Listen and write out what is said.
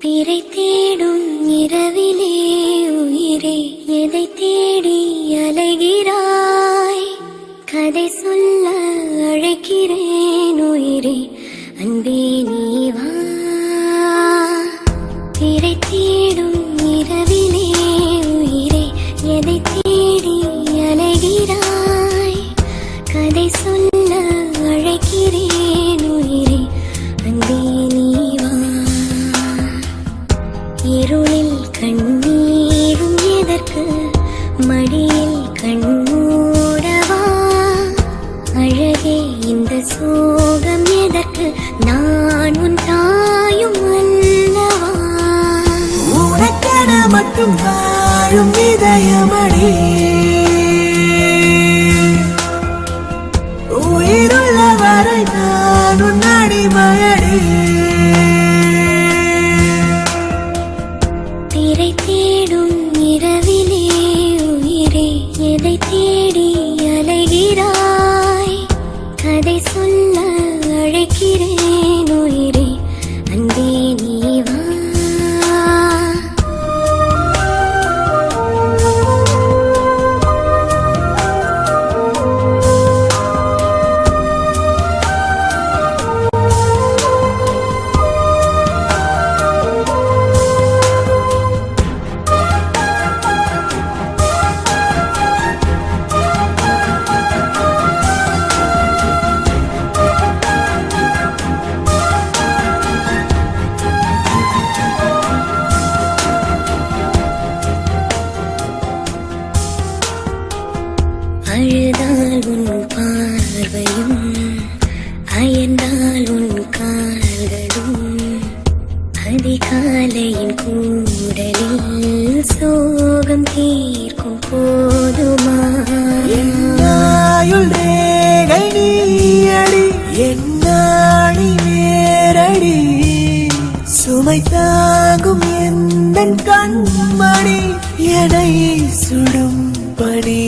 திரை தேடும் இரவிலே உயிரே எதை தேடி அலைகிறாய்? கதை சொல்ல அழைக்கிறேன் உயிரே, அன்பே நீ வா. திரை தேடும் இரவிலே உயிரே எதை தேடி அலைகிறாய்? கதை சொல்ல அழைக்கிறேன் உயிரே, அன்பே நீ வா. இருளில் கண்ணீரும் எதற்கு, மடியில் கண்மூடவா? அழகே இந்த சோகம் எதற்கு, நான் உன் தாயும் அல்லவா? உனக்கென மட்டும் வாழும் இதயமடி, உயிருள்ள வரை நான் உன் அடிமையடி. திரை தேடும் இரவிலே உயிரே எதை தேடி அலைகிறாய்? கதை சொல்ல அழைக்கிறேன் உயிரே, அன்பே நீ வா. அழுதால் உன் பார்வையும், அயர்ந்தால் உன் கால்களும், அதிகாலையின் கூடலில் சோகம் தீர்க்கும் போதுமா? என்னாயுள் ரேகை நீயடி, என்னாணி வேரடி, சுமை தாங்கும் எந்தன் கண்மணி, எனை சுடும் படி